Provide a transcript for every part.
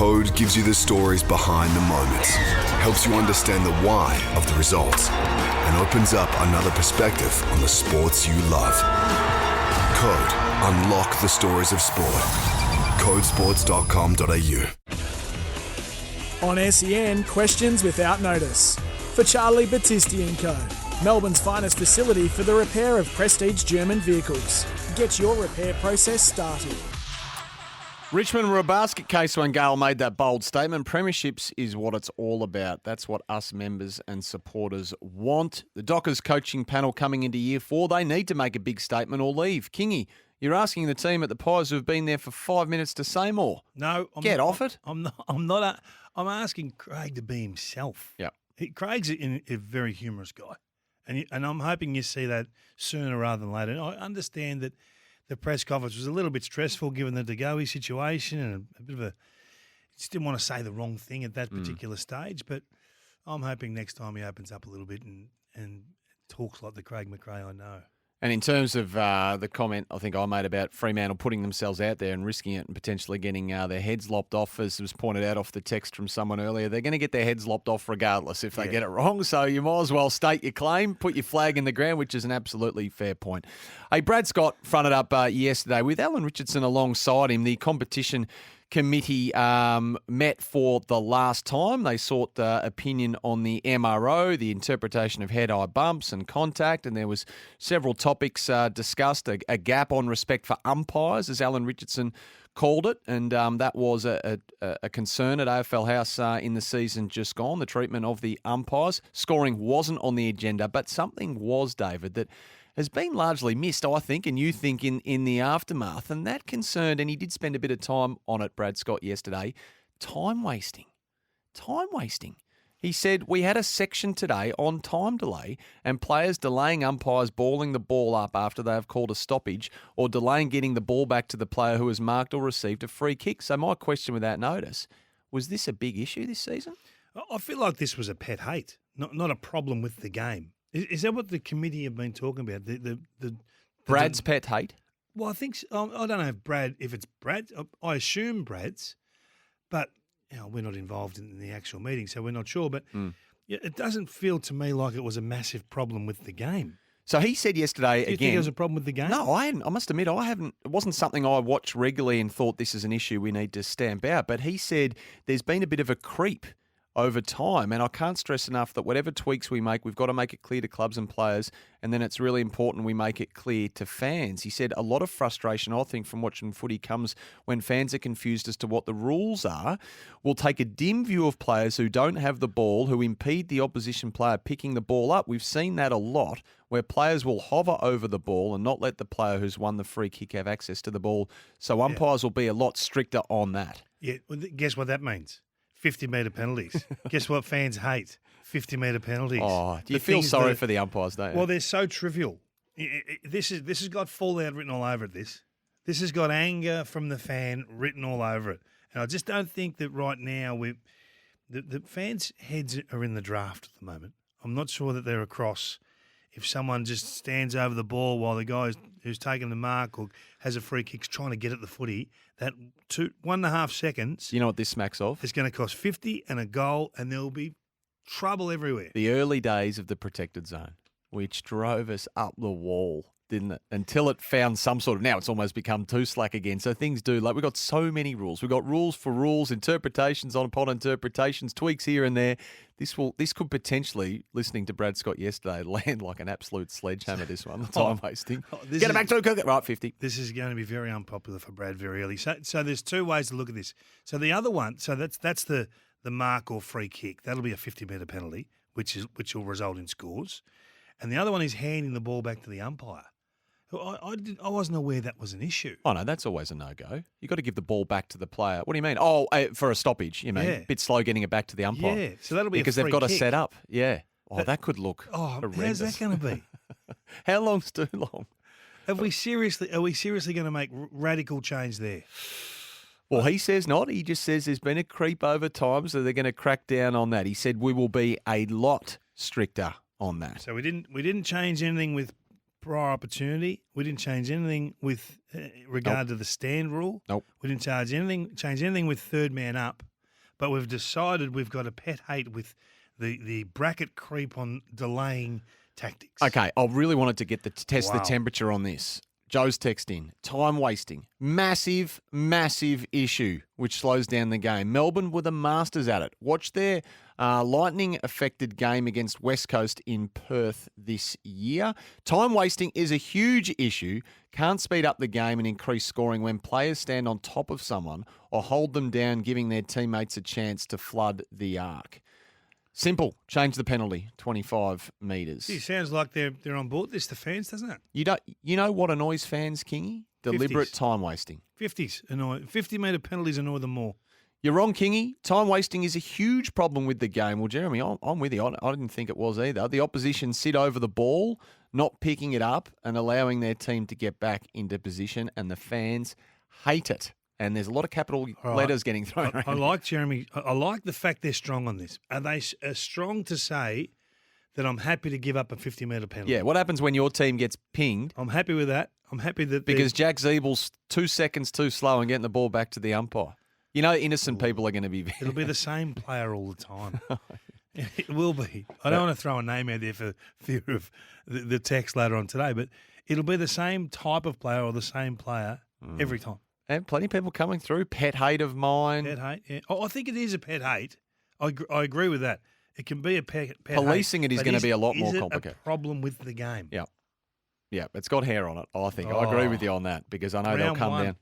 Code gives you the stories behind the moments, helps you understand the why of the results, and opens up another perspective on the sports you love. Code. Unlock the stories of sport. Codesports.com.au. On SEN, questions without notice. For Charlie Battisti & Co. Melbourne's finest facility for the repair of prestige German vehicles. Get your repair process started. Richmond were a basket case when Gale made that bold statement. Premierships is what it's all about. That's what us members and supporters want. The Dockers coaching panel coming into year 4, they need to make a big statement or leave. Kingy, you're asking the team at the Pies who've been there for 5 minutes to say more. No, off it. I'm not. I'm asking Craig to be himself. Yeah, Craig's a very humorous guy, and I'm hoping you see that sooner rather than later. And I understand that the press conference was a little bit stressful given the DeGoey situation and a bit of a. Just didn't want to say the wrong thing at that particular stage, but I'm hoping next time he opens up a little bit and talks like the Craig McRae I know. and in terms of the comment I think I made about Fremantle putting themselves out there and risking it and potentially getting their heads lopped off, as was pointed out off the text from someone earlier, they're going to get their heads lopped off regardless if they get it wrong. So you might as well state your claim, put your flag in the ground, which is an absolutely fair point. Hey, Brad Scott fronted up yesterday with Alan Richardson alongside him. The competition committee met for the last time. They sought opinion on the MRO, the interpretation of head-eye bumps and contact, and there was several topics discussed. A gap on respect for umpires, as Alan Richardson called it, and that was a concern at AFL House in the season just gone, the treatment of the umpires. Scoring wasn't on the agenda, but something was, David, that has been largely missed, I think, and you think in the aftermath. And that concerned, and he did spend a bit of time on it, Brad Scott, yesterday, time wasting. Time wasting. He said, we had a section today on time delay and players delaying umpires balling the ball up after they have called a stoppage or delaying getting the ball back to the player who has marked or received a free kick. So my question without notice, was this a big issue this season? I feel like this was a pet hate, not a problem with the game. Is that what the committee have been talking about? Brad's pet hate? Well, I think I don't know if it's Brad. I assume Brad's, but we're not involved in the actual meeting, so we're not sure. But it doesn't feel to me like it was a massive problem with the game. So he said yesterday Do you again. think there was a problem with the game? No, I must admit, I haven't. It wasn't something I watched regularly and thought this is an issue we need to stamp out. But he said there's been a bit of a creep over time, and I can't stress enough that whatever tweaks we make, we've got to make it clear to clubs and players, and then it's really important we make it clear to fans. He said a lot of frustration, I think, from watching footy comes when fans are confused as to what the rules are. We'll take a dim view of players who don't have the ball, who impede the opposition player picking the ball up. We've seen that a lot, where players will hover over the ball and not let the player who's won the free kick have access to the ball. So umpires will be a lot stricter on that. Yeah, well, guess what that means? 50-metre penalties. Guess what fans hate? 50-metre penalties. Oh, do you feel sorry for the umpires, don't you? Well, they're so trivial. This has got fallout written all over it, this. This has got anger from the fan written all over it. And I just don't think that right now the fans' heads are in the draft at the moment. I'm not sure that they're across. If someone just stands over the ball while the guy who's taken the mark or has a free kick trying to get at the footy, that 1.5 seconds. You know what this smacks of? It's going to cost 50 and a goal, and there will be trouble everywhere. The early days of the protected zone, which drove us up the wall, didn't it? Until it found some sort of, now it's almost become too slack again. So things do, like we've got so many rules. We've got rules for rules, interpretations upon interpretations, tweaks here and there. This could potentially, listening to Brad Scott yesterday, land like an absolute sledgehammer, this one, the time wasting. Get it back to the right, 50. This is going to be very unpopular for Brad very early. So there's two ways to look at this. So the other one, so that's the mark or free kick. That'll be a 50-metre penalty, which will result in scores. And the other one is handing the ball back to the umpire. I wasn't aware that was an issue. Oh, no, that's always a no-go. You've got to give the ball back to the player. What do you mean? Oh, for a stoppage, you mean? Yeah. A bit slow getting it back to the umpire. Yeah, so that'll be because a free they've got kick. to set up. Yeah. Oh, that could look horrendous. How's that going to be? How long's too long? Are we seriously going to make radical change there? Well, he says not. He just says there's been a creep over time, so they're going to crack down on that. He said we will be a lot stricter on that. So we didn't change anything with prior opportunity. We didn't change anything with regard to the stand rule. Nope. We didn't change anything with third man up. but we've decided we've got a pet hate with the bracket creep on delaying tactics. Okay, I really wanted to get test the Wow. temperature on this. Joe's texting. Time wasting. Massive, massive issue, which slows down the game. Melbourne were the masters at it. Watch their lightning-affected game against West Coast in Perth this year. Time wasting is a huge issue. Can't speed up the game and increase scoring when players stand on top of someone or hold them down, giving their teammates a chance to flood the arc. Simple. Change the penalty. 25 metres. Gee, sounds like they're on board this, the fans, doesn't it? You know what annoys fans, Kingy? Deliberate 50s. time wasting. 50s annoy. 50-metre penalties annoy them more. You're wrong, Kingy. Time wasting is a huge problem with the game. Well, Jeremy, I'm with you. I didn't think it was either. The opposition sit over the ball, not picking it up and allowing their team to get back into position, and the fans hate it. And there's a lot of capital letters getting thrown around. I like Jeremy. I like the fact they're strong on this. Are they strong to say that I'm happy to give up a 50-metre penalty? Yeah, what happens when your team gets pinged? I'm happy with that. I'm happy that Because Jack Zeebel's 2 seconds too slow in getting the ball back to the umpire. You know, innocent people are going to be... it'll be the same player all the time. It will be. I don't want to throw a name out there for fear of the text later on today, but it'll be the same type of player or the same player every time. And plenty of people coming through. Pet hate of mine. Pet hate. Yeah. Oh, I think it is a pet hate. I agree with that. It can be a pet Policing hate, it is but going to be a lot more Is it complicated. a problem with the game? Yeah. Yeah, it's got hair on it, I think. I agree with you on that because I know they'll Round come one. down.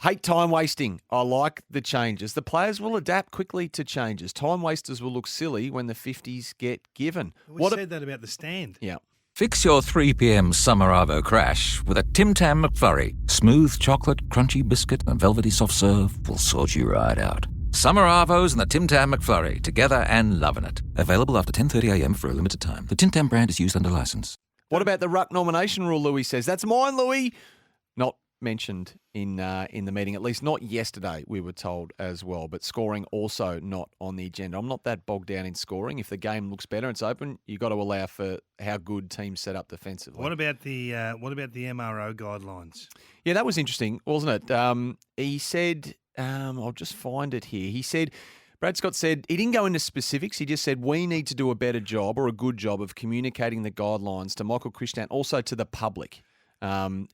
Hate time wasting. I like the changes. The players will adapt quickly to changes. Time wasters will look silly when the 50s get given. We said that about the stand. Yeah. Fix your 3 p.m. summer arvo crash with a Tim Tam McFlurry. Smooth chocolate, crunchy biscuit and velvety soft serve will sort you right out. Summer arvos and the Tim Tam McFlurry, together and loving it. Available after 10:30am for a limited time. The Tim Tam brand is used under licence. What about the ruck nomination rule, Louis says? That's mine, Louis. Not mentioned in the meeting, at least not yesterday, we were told as well. But scoring also not on the agenda. I'm not that bogged down in scoring. If the game looks better and it's open, you've got to allow for how good teams set up defensively. What about the MRO guidelines? Yeah, that was interesting, wasn't it? He said, I'll just find it here. He said, Brad Scott said, he didn't go into specifics. He just said, we need to do a better job or a good job of communicating the guidelines to Michael Christian, also to the public.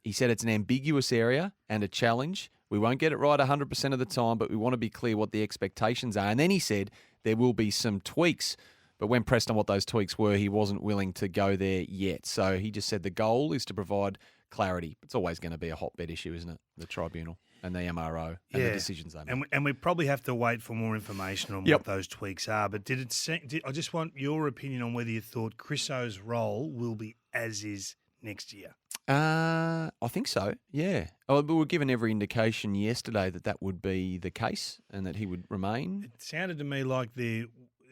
He said it's an ambiguous area and a challenge. We won't get it right 100% of the time, but we want to be clear what the expectations are. And then he said there will be some tweaks. But when pressed on what those tweaks were, he wasn't willing to go there yet. So he just said the goal is to provide clarity. It's always going to be a hotbed issue, isn't it? The tribunal and the MRO and the decisions they make. And we probably have to wait for more information on what those tweaks are. But I just want your opinion on whether you thought Chriso's role will be as is next year. I think so, yeah. We were given every indication yesterday that would be the case and that he would remain. It sounded to me like it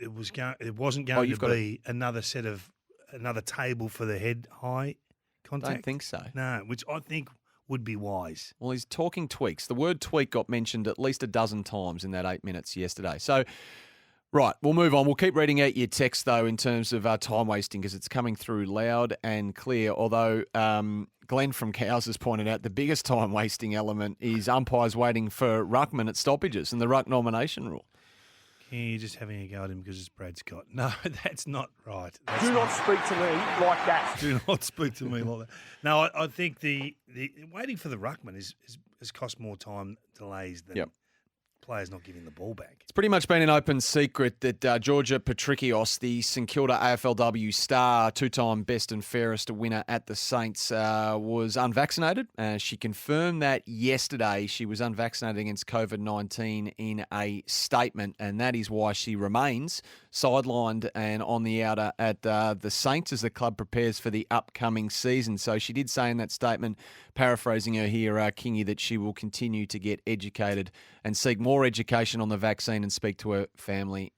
wasn't going to be another table for the head high contact. I don't think so. No, which I think would be wise. Well, he's talking tweaks. The word tweak got mentioned at least a dozen times in that 8 minutes yesterday. So, right, we'll move on. We'll keep reading out your text, though, in terms of time wasting because it's coming through loud and clear. Although Glenn from Cows has pointed out the biggest time wasting element is umpires waiting for ruckman at stoppages and the ruck nomination rule. You're just having a go at him because it's Brad Scott. No, that's not right. Do not speak to me like that. Do not speak to me like that. No, I think the waiting for the ruckman has cost more time delays than players not giving the ball back. It's pretty much been an open secret that Georgia Patrikios, the St Kilda AFLW star, two-time best and fairest winner at the Saints, was unvaccinated. She confirmed that yesterday she was unvaccinated against COVID-19 in a statement, and that is why she remains sidelined and on the outer at the Saints as the club prepares for the upcoming season. So she did say in that statement, paraphrasing her here, Kingy, that she will continue to get educated and seek more education on the vaccine and speak to her family.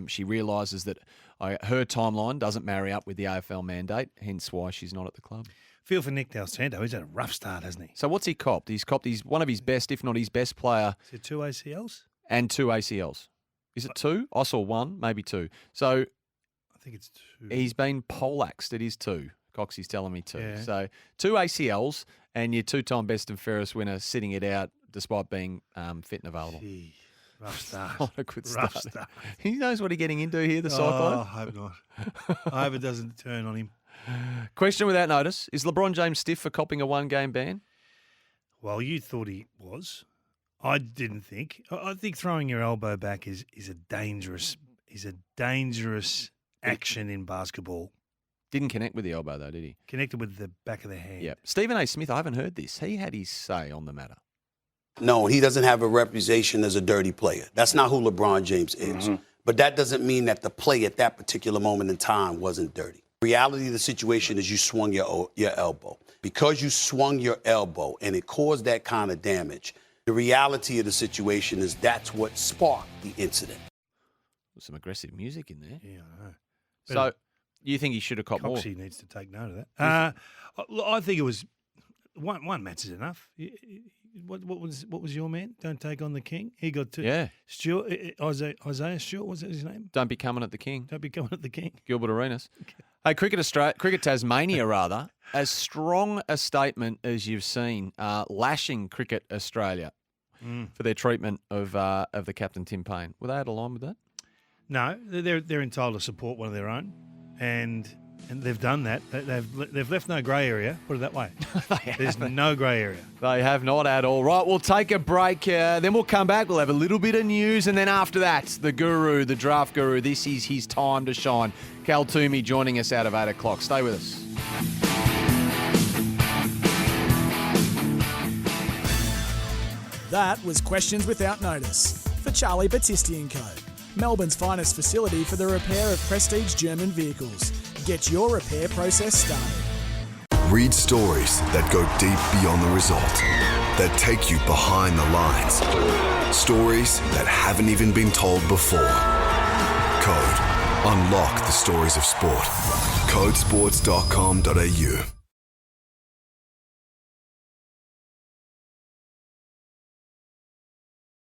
She realises that her timeline doesn't marry up with the AFL mandate, hence why she's not at the club. Feel for Nick Del Santo. He's had a rough start, hasn't he? So what's he copped? He's one of his best, if not his best player. Is it 2 ACLs? And 2 ACLs. Is it 2? I saw 1, maybe 2. So I think it's 2. He's been poleaxed. It is 2. Coxie's telling me 2. Yeah. So 2 ACLs and your two-time best and fairest winner sitting it out despite being fit and available. Gee. Rough start. Not a good Rough start. start. He knows what he's getting into here, the Oh, Cyclone. I hope not. I hope it doesn't turn on him. Question without notice. Is LeBron James stiff for copping a one-game ban? Well, you thought he was. I didn't think. I think throwing your elbow back is a dangerous action in basketball. Didn't connect with the elbow, though, did he? Connected with the back of the hand. Yeah. Stephen A. Smith, I haven't heard this. He had his say on the matter. No, he doesn't have a reputation as a dirty player. That's not who LeBron James is. But that doesn't mean that the play at that particular moment in time wasn't dirty. Reality of the situation is you swung your elbow. Because you swung your elbow and it caused that kind of damage, the reality of the situation is that's what sparked the incident. There's some aggressive music in there. Yeah, I know. So you think he should have copped more? Coxie needs to take note of that. I think it was one match is enough. What was your man? Don't take on the king. He got two. Yeah. Stuart, Isaiah Stewart, was that his name? Don't be coming at the king. Don't be coming at the king. Gilbert Arenas. Hey, Cricket Tasmania, rather, as strong a statement as you've seen, lashing Cricket Australia for their treatment of the captain Tim Payne. Were they out of line with that? No, they're entitled to support one of their own, and they've done that. They've left no grey area. Put it that way. There's no grey area. They have not at all. Right, we'll take a break. Then we'll come back. We'll have a little bit of news. And then after that, the guru, the draft guru, this is his time to shine. Cal Toomey joining us out of 8 o'clock. Stay with us. That was Questions Without Notice for Charlie Battisti & Co. Melbourne's finest facility for the repair of prestige German vehicles. Get your repair process started. Read stories that go deep beyond the result, that take you behind the lines. Stories that haven't even been told before. Code. Unlock the stories of sport. Codesports.com.au